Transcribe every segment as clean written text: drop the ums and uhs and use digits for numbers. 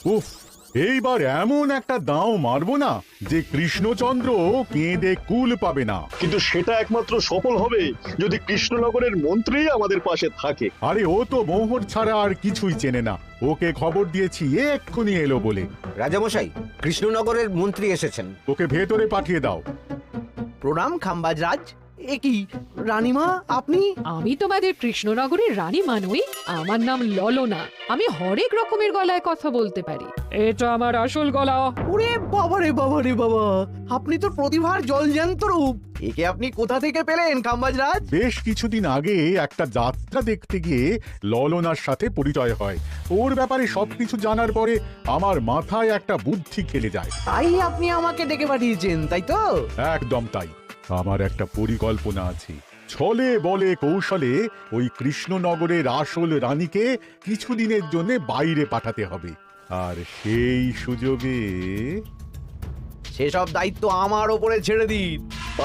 উফ, এইবার এমন একটা দাও মারবো না যে কৃষ্ণচন্দ্র কেঁদে কুল পাবে না। কিন্তু সেটা একমাত্র সফল হবে যদি কৃষ্ণনগরের মন্ত্রী আমাদের পাশে থাকে। আরে ও তো মোহর ছাড়া আর কিছুই চেনে না, ওকে খবর দিয়েছি এক্ষুনি এলো বলে। রাজামশাই, কৃষ্ণনগরের মন্ত্রী এসেছেন। ওকে ভেতরে পাঠিয়ে দাও। প্রণাম খাম্বাজরাজ। এ কি রানীমা, আপনি? আমি তোমাদের কৃষ্ণনগরের রানীমা নই, আমার নাম ললনা। আমি হরেক রকমের গলায় কথা বলতে পারি। এটা আমার আসল গলা। ওরে বাবা রে বাবা রে বাবা, আপনি তো প্রতিভার জলজ্যান্ত রূপ। একে আপনি কোথা থেকে পেলেন খাম্বাজরাজ? বেশ কিছুদিন আগে একটা যাত্রা দেখতে গিয়ে ললনার সাথে পরিচয় হয়। ওর ব্যাপারে সবকিছু জানার পরে আমার মাথায় একটা বুদ্ধি খেলে যায়। তাই আপনি আমাকে ডেকে পাঠিয়েছেন, তাই তো? একদম তাই। আমার একটা পরিকল্পনা আছে। ছলে বলে কৌশলে ওই কৃষ্ণনগরের আসল রানীকে কিছুদিনের জন্য বাইরে পাঠাতে হবে, আর সেই সুযোগে সেসব দায়িত্ব আমার ওপরে ছেড়ে দিন।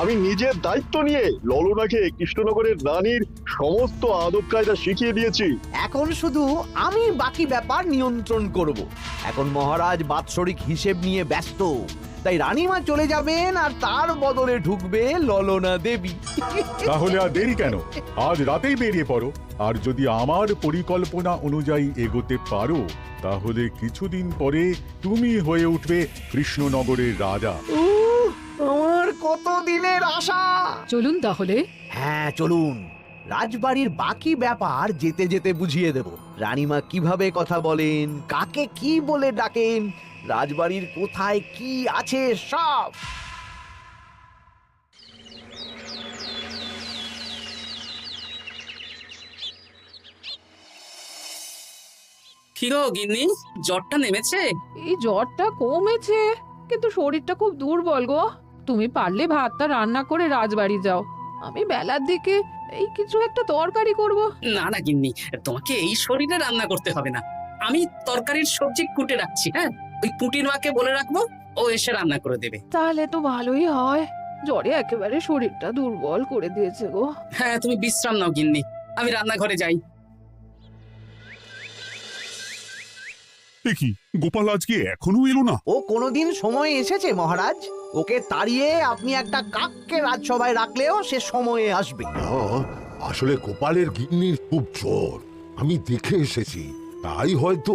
আমি নিজের দায়িত্ব নিয়ে ললনাকে কৃষ্ণনগরের রানীর সমস্ত আদব কায়দা শিখিয়ে দিয়েছি। এখন শুধু আমি বাকি ব্যাপার নিয়ন্ত্রণ করব। এখন মহারাজ বাৎসরিক হিসেব নিয়ে ব্যস্ত, তাই রানীমা চলে যাবেন আর তার বদলে ঢুকবে ললনা দেবী। তাহলে আর দেরি কেন? আজ রাতেই বেরিয়ে পড়ো। আর যদি আমার পরিকল্পনা অনুযায়ী এগোতে পারো তাহলে কিছুদিন পরে তুমি হয়ে উঠবে কৃষ্ণনগরের রাজা। আমার কত দিনের আশা। চলুন তাহলে। হ্যাঁ চলুন, রাজবাড়ির বাকি ব্যাপার যেতে যেতে বুঝিয়ে দেব। রানীমা কিভাবে কথা বলেন, কাকে কি বলে ডাকেন, রাজবাড়ির কোথায় কি আছে সব। কি গো গিন্নি, জ্বরটা নেমেছে? এই জ্বরটা কমেছে, কিন্তু শরীরটা খুব দুর্বল গো। তুমি পারলে ভাতটা রান্না করে রাজবাড়ি যাও, আমি বেলার দিকে এই কিছু একটা তরকারি করব। না না গিন্নি, তোমাকে এই শরীরে রান্না করতে হবে না। আমি তরকারির সবজি কুটে রাখছি। হ্যাঁ, ওই পুটির মাকে বলে রাখবো, ও এসে রান্না করে দেবে। তাহলে তো ভালোই হয়, জ্বরে একেবারে শরীরটা দুর্বল করে দিয়েছে গো। হ্যাঁ, তুমি বিশ্রাম নাও গিন্নি, আমি রান্নাঘরে যাই। কি গোপাল আজকে এখনো এলো না? ও কোনোদিন সময় এসেছে মহারাজ? ওকে তাড়িয়ে আপনি একটা কাককে রাজসভায় রাখলেও সে সময়ে আসবে। না, আসলে গোপালের গিন্নির খুব জ্বর, আমি দেখে এসেছি। তাই হয়তো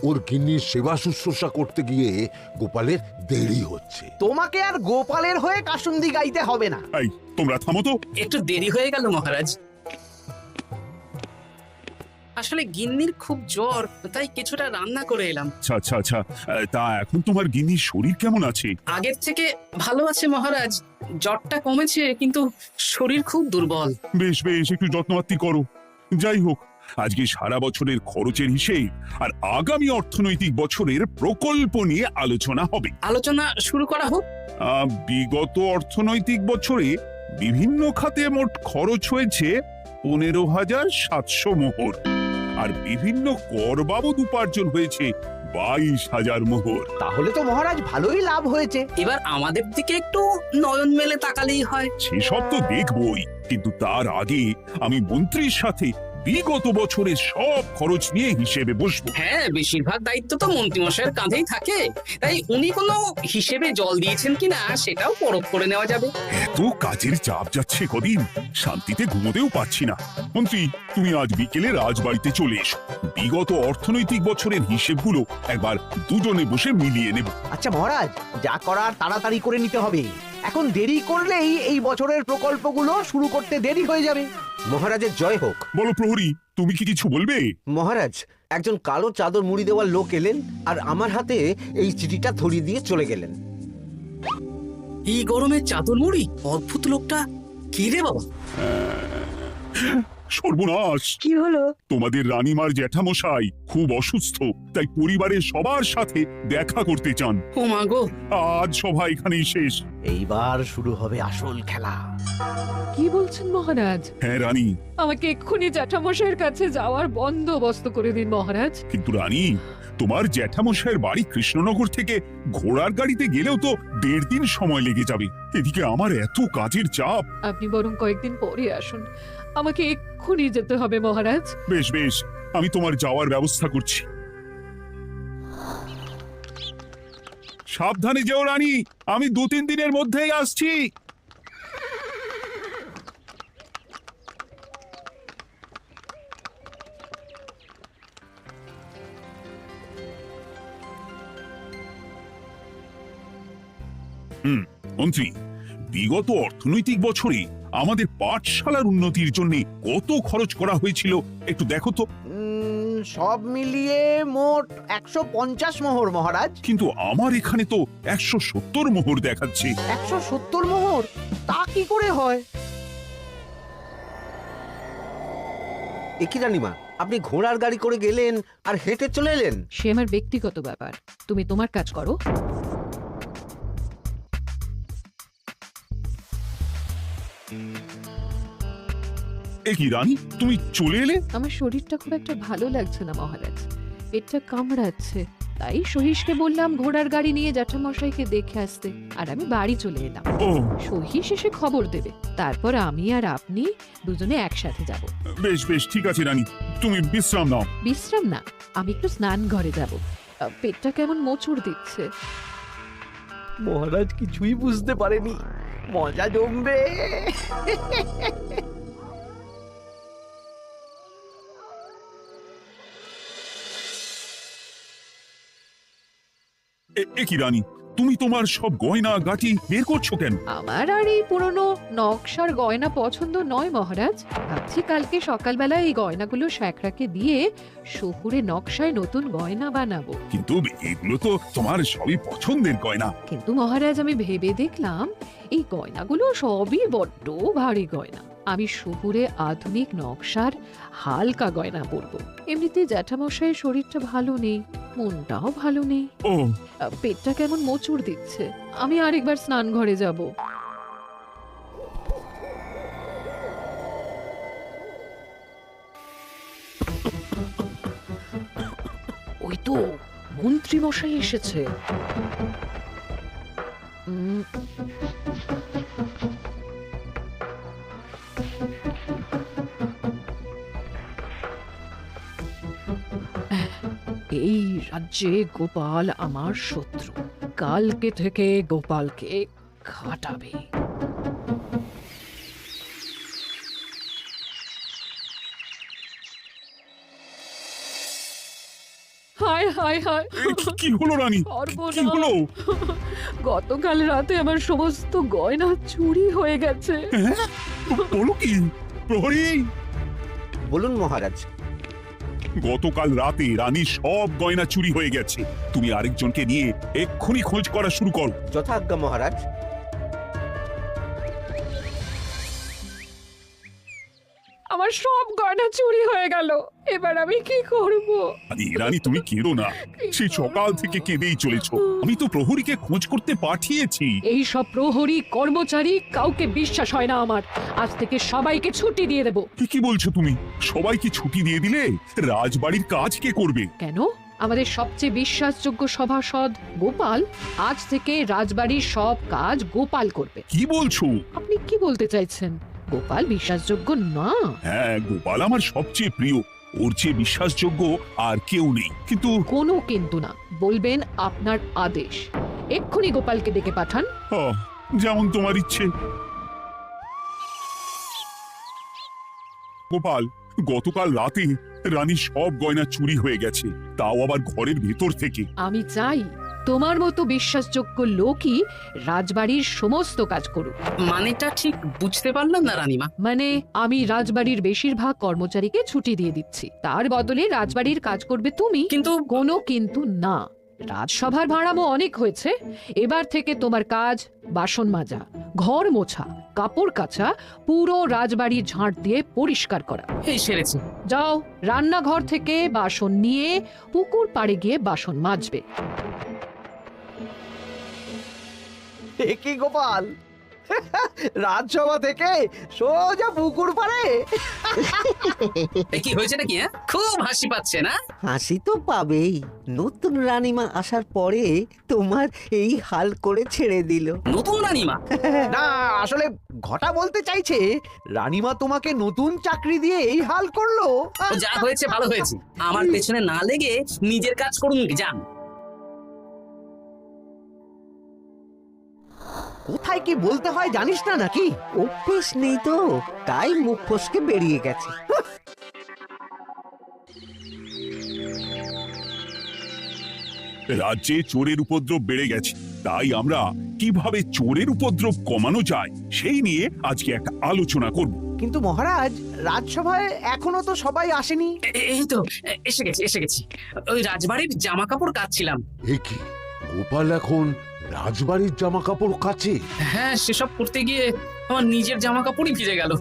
ওর গিন্নির সেবা শুশ্রূষা করতে গিয়ে গোপালের দেরি হচ্ছে। তোমাকে আর গোপালের হয়ে কাসুন্দি গাইতে হবে না। এই তোমরা থামো তো। একটু দেরি হয়ে গেল মহারাজ। আসলে গিন্নির খুব জ্বর, তাই কিছুটা রান্না করে এলাম। আচ্ছা আচ্ছা আচ্ছা, তা এখন তোমার গিন্নির শরীর কেমন আছে? আগের থেকে ভালো আছে মহারাজ, জ্বরটা কমেছে, কিন্তু শরীর খুব দুর্বল। বেশ বেশ, একটু যত্নআত্তি করো। যাই হোক, আজকে সারা বছরের খরচের হিসেব আর আগামী অর্থনৈতিক বছরের প্রকল্প নিয়ে আলোচনা হবে। আলোচনা শুরু করা হোক। বিগত অর্থনৈতিক বছরে বিভিন্ন খাতে মোট খরচ হয়েছে 15,700 মোহর, আর বিভিন্ন কর বাবদ উপার্জন হয়েছে 22,000 মোহর। তাহলে তো মহারাজ ভালোই লাভ হয়েছে। এবার আমাদের দিকে একটু নয়ন মেলে তাকালেই হয়। সেসব তো দেখবই, কিন্তু তার আগে আমি মন্ত্রীর সাথে বিগত বছরের সব খরচ নিয়ে হিসেবে বসবো। হ্যাঁ, বেশিরভাগ দায়িত্ব তো মন্ত্রীমশাইয়ের কাঁধেই থাকে, তাই উনি কোনো হিসেবে জল দিয়েছেন কিনা সেটাও পরখ করে নেওয়া যাবে। এত কাজের চাপ যাচ্ছে কদিন, শান্তিতে ঘুমোতেও পাচ্ছি না। মন্ত্রী, তুমি আজ বিকেলে রাজবাড়িতে চলে এসো, বিগত অর্থনৈতিক বছরের হিসেবগুলো একবার দুজনে বসে মিলিয়ে নেব। আচ্ছা মহারাজ, যা করার তাড়াতাড়ি করে নিতে হবে। এখন দেরি করলেই এই বছরের প্রকল্পগুলো শুরু করতে দেরি হয়ে যাবে। মহারাজের জয় হোক। বলো প্রহরী, তুমি কি কিছু বলবে? মহারাজ, একজন কালো চাদর মুড়ি দেওয়ার লোক এলেন আর আমার হাতে এই চিঠিটা ধরিয়ে দিয়ে চলে গেলেন। এই গরমে চাদর মুড়ি? অদ্ভুত লোকটা। কি রে বাবা? সর্বনাশ! কি হলো? তোমাদের রানীমার জ্যাঠামশাই খুব অসুস্থ, তাই পরিবারের সবার সাথে দেখা করতে চান। ও মা গো! আজ সভা এখানেই শেষ। এইবার শুরু হবে আসল খেলা। কি বলছেন মহারাজ? হ্যাঁ রানী। আমাকে এক্ষুনি জ্যাঠামশাইয়ের কাছে যাওয়ার বন্দোবস্ত করে দিন মহারাজ। কিন্তু রানী, তোমার জ্যাঠামশাইয়ের বাড়ি কৃষ্ণনগর থেকে ঘোড়ার গাড়িতে গেলেও তো 1.5 দিন সময় লেগে যাবে। এদিকে আমার এত কাজের চাপ। আপনি বরং কয়েকদিন পরে আসুন, আমাকে এক্ষুনি যেতে হবে মহারাজ। বেশ বেশ, আমি তোমার যাওয়ার ব্যবস্থা করছি। সাবধানে যেও রানী, আমি 2-3 দিনের মধ্যেই আসছি। মন্ত্রী, বিগত অর্থনৈতিক বছরে আমাদের পাঠশালার উন্নতির জন্য কত খরচ করা হয়েছিল একটু দেখো তো। সব মিলিয়ে মোট 150 মোহর মহারাজ। কিন্তু আমার এখানে তো 170 মোহর দেখাচ্ছে। 170 মোহর? তা কি করে হয়? একই রানীমা, আপনি ঘোড়ার গাড়ি করে গেলেন আর হেঁটে চলে এলেন। সে আমার ব্যক্তিগত ব্যাপার, তুমি তোমার কাজ করো। এ কি রানী, তুমি চলে এলে? আমার শরীরটা খুব একটা ভালো লাগছে না মহারাজ, পেটটা কামড়াচ্ছে। তাই সহিশকে বললাম ঘোড়ার গাড়ি নিয়ে জ্যাঠামশাইকে দেখে আসতে, আর আমি বাড়ি চলে এলাম। ও সহিশ এসে খবর দেবে, তারপর আমি আর আপনি দুজনে একসাথে যাব। বেশ বেশ, ঠিক আছে রানী, তুমি বিশ্রাম নাও। বিশ্রাম না, আমি একটু স্নান ঘরে যাব। পেটটা কেমন মোচড় দিচ্ছে। মহারাজ কিছুই বুঝতে পারেনি, মজা জমবে। এ কি রানী, তুমি তোমার সব গয়না গাটি বের করছো কেন? আমার আর এই পুরনো নকশার গয়না পছন্দ নয় মহারাজ। ভাবছি কালকে সকালবেলা এই গয়নাগুলো শ্যাকরাকে দিয়ে শহুরে নকশায় নতুন গয়না বানাবো। কিন্তু এগুলো তো তোমার সবই পছন্দের গয়না। কিন্তু মহারাজ আমি ভেবে দেখলাম এই গয়নাগুলো সবই বড্ড ভারী গয়না। আমি শহুরে আধুনিক নকশার হালকা গয়না পরবো। এমনিতে জ্যাঠামশাইয়ের শরীরটা ভালো নেই, মনটাও ভালো নেই, ও পেটটা কেমন মোচড় দিচ্ছে। আমি আরেকবার স্নান ঘরে যাব। ওই তো মন্ত্রী মশাই এসেছে। এই রাজ্যে গোপাল আমার শত্রু। কালকে থেকে গোপালকে খাটাবে। হায় হায় হায়, কি হলো রানী, কি হলো? গতকাল রাতে আমার সমস্ত গয়না চুরি হয়ে গেছে। বলো কি প্রহরী? বলুন মহারাজ। গতকাল রাতে রানীর সব গয়না চুরি হয়ে গেছে। তুমি আরেকজনকে নিয়ে এক্ষুনি খোঁজ করা শুরু করো। যথাজ্ঞা মহারাজ। আমার সব গয়না চুরি হয়ে গেল, এবার আমি কি করব? আরে রানী, তুমি কেঁদো না, সেই সকাল থেকে কেঁদেই চলেছো। আমি তো প্রহরীকে খোঁজ করতে পাঠিয়েছি। এই সব প্রহরী কর্মচারী কাউকে বিশ্বাস হয় না আমার। আজ থেকে সবাইকে ছুটি দিয়ে দেব। কি বলছো তুমি? সবাইকে ছুটি দিয়ে দিলে রাজবাড়ির কাজ কে করবে? কেন? আমাদের সবচেয়ে বিশ্বাসযোগ্য সভাসদ গোপাল আজ থেকে রাজবাড়ির সব কাজ গোপাল করবে। কি বলছো? আপনি কি বলতে চাইছেন? গোপাল বিশ্বাসযোগ্য না? হ্যাঁ, গোপাল আমার সবচেয়ে প্রিয়। ওর চেয়ে বিশ্বাসযোগ্য আর কেউ নেই। কিন্তু কোনো কিন্তু না, বলবেন আপনার আদেশ। এক্ষুনি গোপালকে ডেকে পাঠান। যেমন তোমার ইচ্ছে। গোপাল, গতকাল রাতে রানী সব গয়না চুরি হয়ে গেছে, তাও আবার ঘরের ভেতর থেকে। আমি চাই তোমার মতো বিশ্বাসযোগ্য লোকই রাজবাড়ির সমস্ত কাজ করুক। মানেটা ঠিক বুঝতে পারলাম না রানীমা। মানে আমি রাজবাড়ির বেশিরভাগ কর্মচারীকে ছুটি দিয়ে দিচ্ছি, তার বদলে রাজবাড়ির কাজ করবে তুমি। কিন্তু কোনো কিন্তু না। রাজসভার ভাড়ামো অনেক হয়েছে। এবার থেকে তোমার কাজ বাসন মাজা, ঘর মোছা, কাপড় কাচা, পুরো রাজবাড়ি ঝাঁট দিয়ে পরিষ্কার করা। এই সেরেছে। যাও, রান্নাঘর থেকে বাসন নিয়ে পুকুর পাড়ে গিয়ে বাসন মাজবে। কি গোপাল, রাজসভা থেকে সোজা পুকুর পাড়ে? কি হয়েছে নাকি? খুব হাসি পাচ্ছে না? হাসি তো পাবেই। নতুন রানীমা আসার পরে তোমার এই হাল করে ছেড়ে দিল। নতুন রানীমা? না, আসলে ঘটা বলতে চাইছে রানীমা তোমাকে নতুন চাকরি দিয়ে এই হাল করলো। যা হয়েছে ভালো হয়েছে। আমার পেছনে না লেগে নিজের কাজ করুন, যান। কোথায় কি বলতে হয় জানিস না নাকি? অভ্যেস নেই তো, তাই মুখ ফসকে বেরিয়ে গেছে। রাজ্যে চোরের উপদ্রব বেড়ে গেছে, তাই আমরা কিভাবে চোরের উপদ্রব কমানো যায় সেই নিয়ে আজকে একটা আলোচনা করব। কিন্তু মহারাজ, রাজসভায় এখনো তো সবাই আসেনি। এই তো এসে গেছি ওই রাজবাড়ির জামা কাপড় কাচ্ছিলাম। এ কি, গোপাল এখন রাজবাড়ির জামা কাপড় কাচে? হ্যাঁ, সেসব করতে গিয়ে আমার নিজের জামা কাপড়ই ভিজে গেল,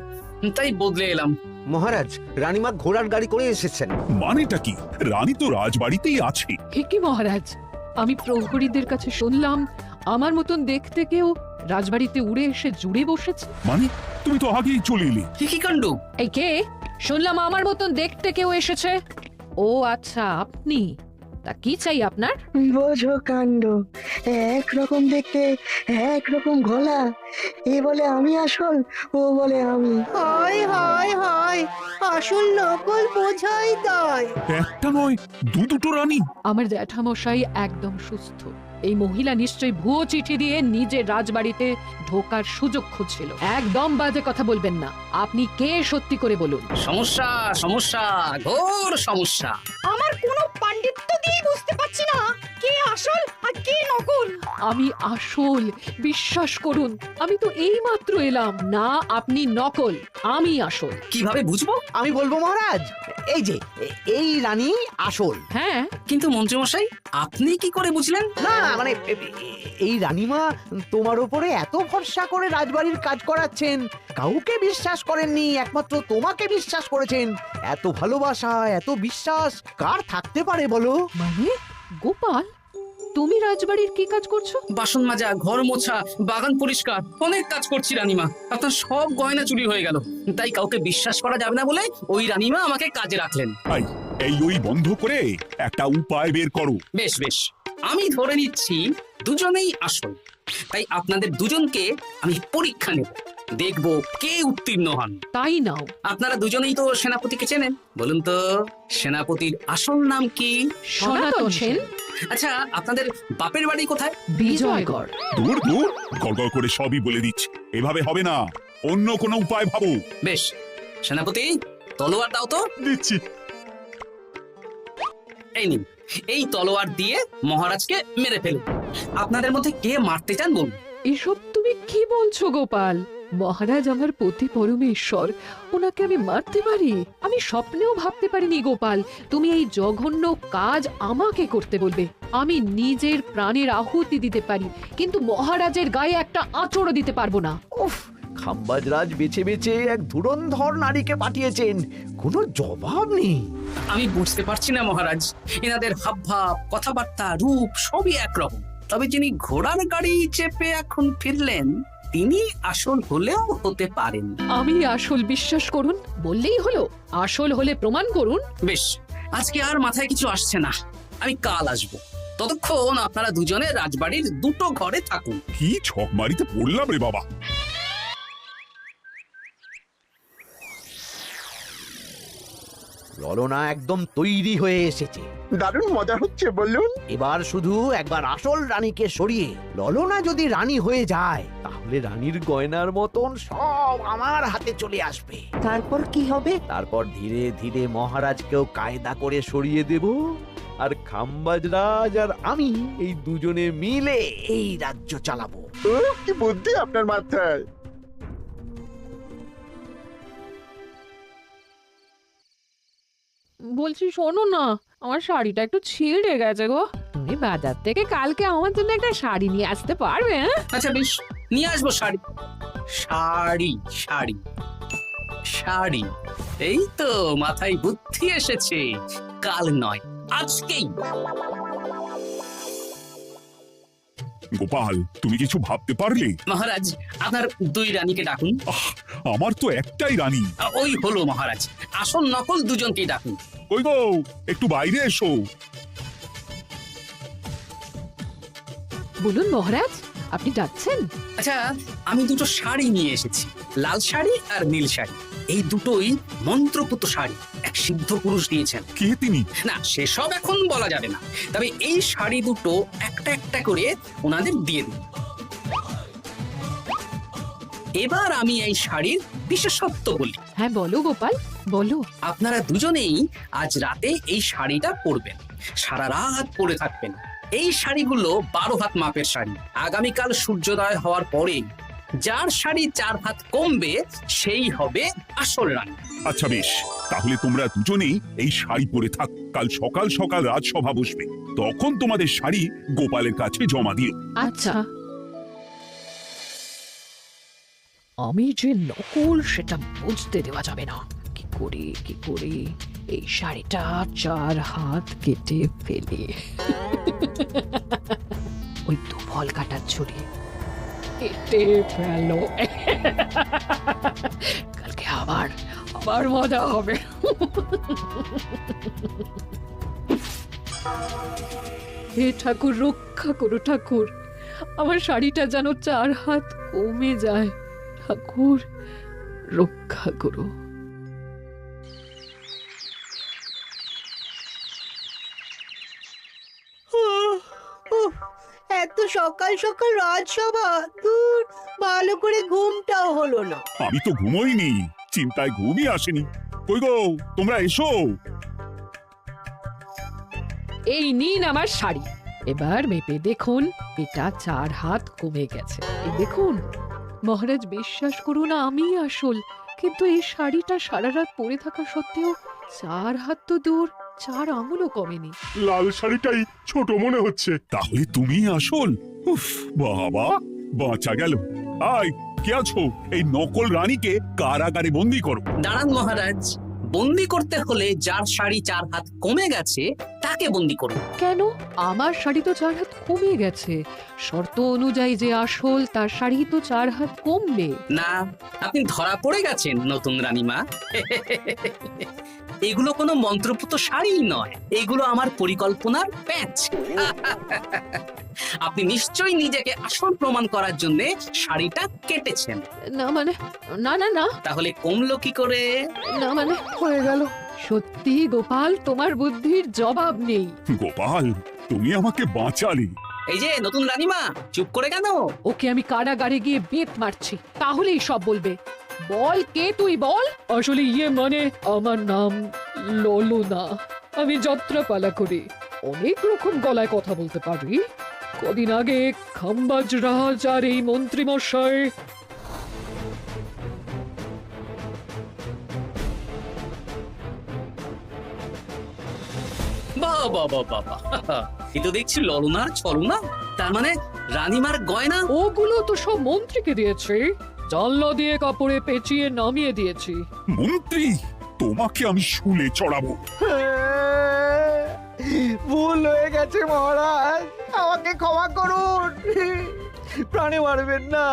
তাই বদলে এলাম। মহারাজ, রানীমা ঘোড়ার গাড়ি করে এসেছেন। মানেটা কি? রানী তো রাজবাড়িতেই আছে। কি মহারাজ, আমি প্রহরীদের কাছে শুনলাম আমার মতন দেখতে কেউ রাজবাড়িতে উড়ে এসে জুড়ে বসেছে। মানে তুমি তো আগেই চলে এলে। কি কাণ্ড! এই কে? শুনলাম আমার মতন দেখতে কেউ এসেছে। ও আচ্ছা, আপনি। তা কি চাই আপনার? বোঝো কাণ্ড, একরকম দেখতে একরকম গলা। এ বলে আমি আসল, ও বলে আমি। হয় হয় হয়, আসল নকল বোঝাই দায়। একটা নয়, দুটো রানী। আমার জ্যাঠামশাই একদম সুস্থ। এই মহিলা নিশ্চয়ই ভুয়ো চিঠি দিয়ে নিজের রাজবাড়িতে ঢোকার সুযোগ খুঁজছিল। একদম বাজে কথা বলবেন না। আপনি কে সত্যি করে বলুন। সমস্যা সমস্যা, ঘোর সমস্যা। আমার কোনো পাণ্ডিত্য দিয়ে বুঝতে পারছি না কে আসল আর কে নকল। আমি আসল, বিশ্বাস করুন। আমি তো এই মাত্র এলাম। না, আপনি নকল, আমি আসল। কিভাবে বুঝবো? আমি বলবো মহারাজ, এই যে এই রানী আসল। হ্যাঁ, কিন্তু মন্ত্রীমশাই, আপনি কি করে বুঝলেন? না মানে এই রানীমা তোমার উপরে এত ভরসা করে রাজবাড়ির কাজ করাচ্ছেন, কাউকে বিশ্বাস করেননি, একমাত্র তোমাকে বিশ্বাস করেছেন। এত ভালোবাসা, এত বিশ্বাস কার থাকতে পারে বলো? মানে গোপাল, তুমি রাজবাড়ির কি কাজ করছো? বাসন মাজা, ঘর মোছা, বাগান পরিষ্কার, অনেক কাজ করছি রানীমা। আপনার সব গয়না চুরি হয়ে গেল, তাই কাউকে বিশ্বাস করা যাবে না বলে ওই রানীমা আমাকে কাজে রাখলেন। এই ওই বন্ধ করে একটা উপায় বের করো। বেশ বেশ, আমি ধরে নিচ্ছি দুজনেই আসল। তাই আপনাদের দুজনকে আমি পরীক্ষা নেব, দেখব কে উত্তীর্ণ হন। তাই নাও। আপনারা দুজনেই তো সেনাপতিকে চেনেন, বলুন তো সেনাপতির আসল নাম কি? সনাতন সেন। আচ্ছা, আপনাদের বাপের বাড়ি কোথায়? বিজয়গড়। দূর দূর, গড়গড় করে সবই বলে দিচ্ছি। এভাবে হবে না, অন্য কোনো উপায় ভাবো। বেশ, সেনাপতি তলোয়ার দাও তো। দিচ্ছি। এই নিন, এই তলোয়ার দিয়ে মহারাজকে মেরে ফেলুন। আপনাদের মধ্যে কে মারতে চান বলুন। এসব তুমি কি বলছো গোপাল? মহারাজ আমার পতি পরমেশ্বর, ওনাকে আমি মারতে পারি? আমি স্বপ্নেও ভাবতে পারিনি গোপাল তুমি এই জঘন্য কাজ আমাকে করতে বলবে। আমি নিজের প্রাণের আহুতি দিতে পারি, কিন্তু মহারাজের গায়ে একটা আঁচড়ও দিতে পারবো না। উফ, খাম্বাজরাজ বেছে বেছে এক ধুরন্ধর নারীকে পাঠিয়েছেন, কোনো জবাব নেই। আমি বুঝতে পারছি না মহারাজ, এনাদের হাবভাব, কথাবার্তা, রূপ সবই একরকম। তবে যিনি ঘোড়ার গাড়ি চেপে এখন ফিরলেন, তিনি আসল হলেও হতে পারেন। আমি আসল, বিশ্বাস করুন। বললেই হলো? আসল হলে প্রমাণ করুন। বেশ, আজকে আর মাথায় কিছু আসছে না, আমি কাল আসবো। ততক্ষণ আপনারা দুজনে রাজবাড়ির দুটো ঘরে থাকুন। কি ছক মারিতে পড়লাম রে বাবা। ললনা একদম তৈরি হয়ে এসেছে। দারুণ মজা হচ্ছে বলুন। এবার শুধু একবার আসল রানীকে সরিয়ে ললনা যদি রানী হয়ে যায়, তাহলে রানীর গয়নার মতন সব আমার হাতে চলে আসবে। তারপর কি হবে? তারপর ধীরে ধীরে মহারাজকেও কায়দা করে সরিয়ে দেব, আর খাম্বাজরাজ আর আমি এই দুজনে মিলে এই রাজ্য চালাবো। কি বুদ্ধি আপনার মাথায়! বলছি শোনো না, আমার শাড়িটা একটু ছিঁড়ে গেছে গো। তুমি বাজার থেকে কালকে আমার জন্য একটা শাড়ি নিয়ে আসতে পারবে? আচ্ছা বেশ, নিয়ে আসবো শাড়ি। শাড়ি শাড়ি শাড়ি, এই তো মাথায় বুদ্ধি এসেছে। কাল নয়, আজকেই। গোপাল, তুমি কিছু ভাবতে পারলে? মহারাজ, আপনার দুই রানীকে ডাকুন। আমার তো একটাই রানী। ওই হলো মহারাজ, আসল নকল দুজনকেই ডাকুন। কই গো, একটু বাইরে এসো। বলুন মহারাজ, আপনি ডাকছেন? আচ্ছা, আমি দুটো শাড়ি নিয়ে এসেছি, লাল শাড়ি আর নীল শাড়ি। এই দুটোই মন্ত্রপুত শাড়ি, এক সিদ্ধ পুরুষ দিয়েছেন। কে তিনি? না, সেসব এখন বলা যাবে না, তবে এই শাড়ি দুটো একটা একটা করে ওনাদের দিয়ে দিন। এবার আমি এই শাড়ির বিশেষত্ব বলি। হ্যাঁ বলো গোপাল, বলো। আপনারা দুজনেই আজ রাতে এই শাড়িটা পরবেন, সারা রাত পরে থাকবেন। এই শাড়িগুলো 12 হাত মাপের শাড়ি। আগামীকাল সূর্যোদয় হওয়ার পরে যার শাড়ি 4 হাত কমবে সেই হবে আসল রানী। আচ্ছা বেশ, তাহলে তোমরা দুজনেই এই শাড়ি পরে থাক। কাল সকাল সকাল রাজসভা বসবে, তখন তোমাদের শাড়ি গোপালের কাছে জমা দিও। আচ্ছা। আমি যে নকল সেটা বুঝতে দেওয়া যাবে না। কি করে এই শাড়িটা 4 হাত কেটে ফেলে ওই দুফল কাটার ছুরি কেটে ফেলো। কালকে আবার মজা হবে। হে ঠাকুর, রক্ষা করো ঠাকুর, আমার শাড়িটা যেন 4 হাত কমে যায়। ঠাকুর রক্ষা করো। এত সকাল সকাল রাজসভা, দূর, ভালো করে ঘুমটাও হলো না। আমি তো ঘুমোইনি, চিন্তায় ঘুমই আসেনি। কই গো, তোমরা এসো। এই নিন আমার শাড়ি, এবার মেপে দেখুন এটা 4 হাত কমে গেছে। এই দেখুন মহারাজ, বিশ্বাস করুন আমি আসল, কিন্তু এই শাড়িটা সারা রাত পরে থাকা সত্ত্বেও 4 হাত তো দূর, 4 আঙুলও কমেনি। লাল শাড়িটাই ছোট মনে হচ্ছে। তাহলে তুমি আসল? উফ, বাবা, বাঁচা গেল। আয়, কে আছো? এই নকল রানীকে কারাগারে বন্দি করো। দাঁড়ান মহারাজ, বন্দি করতে হলে যার শাড়ি 4 হাত কমে গেছে তাকে বন্দি করুন। কেন? আমার শাড়ি তো 4 হাত কমে গেছে। শর্ত অনুযায়ী যে আসল তার শাড়ি তো 4 হাত কমবে না, আপনি ধরা পড়ে গেছেন নতুন রানীমা। এগুলো কোনো মন্ত্রপুত শাড়ি নয়, এগুলো আমার পরিকল্পনার প্যাচ। আপনি নিশ্চয়ই নিজেকে আসল প্রমাণ করার জন্য শাড়িটা কেটেছেন। না মানে, না না না, তাহলে কমলো কি করে? না মানে হয়ে গেল। সত্যি গোপাল, তোমার বুদ্ধির জবাব নেই। গোপাল, তুমি আমাকে বাঁচালে। এই যে নতুন রানীমা, চুপ করে কেন? ওকে আমি কারাগারে গিয়ে বেত মারছি, তাহলেই সব বলবে। বল, কে তুই বল? আসলে মানে আমার নাম ললনা। আমি যাত্রাপালা করি, অনেক রকম গলায় কথা বলতে পারি। কদিন আগে খাম্বাজ রাজ আর এই মন্ত্রী মশাই বাবা বাবা বাবা, এ তো দেখছি ললনার ছলনা। তার মানে রানীমার গয়না? ওগুলো তো সব মন্ত্রীকে দিয়েছে, জানলা দিয়ে কাপড়ে পেঁচিয়ে নামিয়ে দিয়েছি। মন্ত্রী, তোমাকে আমি শুলে চড়াবো। ভুল হয়ে গেছে মহারাজ, আমাকে ক্ষমা করুন। প্রাণে মারবেন না,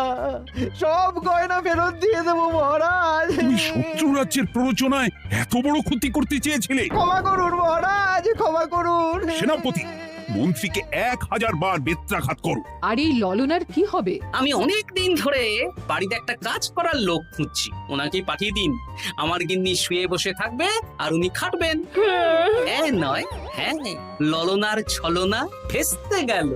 সব গয়না ফেরত দিয়ে দেবো মহারাজ। তুমি শত্রু রাজ্যের প্ররোচনায় এত বড় ক্ষতি করতে চেয়েছিলে? ক্ষমা করুন মহারাজ, ক্ষমা করুন। সেনাপতি, মন্ত্রীকে 1000 বার বেত্রাঘাত করো। আর এই ললনার কি হবে? আমি অনেক দিন ধরে বাড়িতে একটা কাজ করার লোক খুঁজছি, ওনাকেই পাঠিয়ে দিন। আমার গিন্নি শুয়ে বসে থাকবে আর উনি খাটবেন। নয়, হ্যাঁ, ললনার ছলনা ফেস্তে গেল।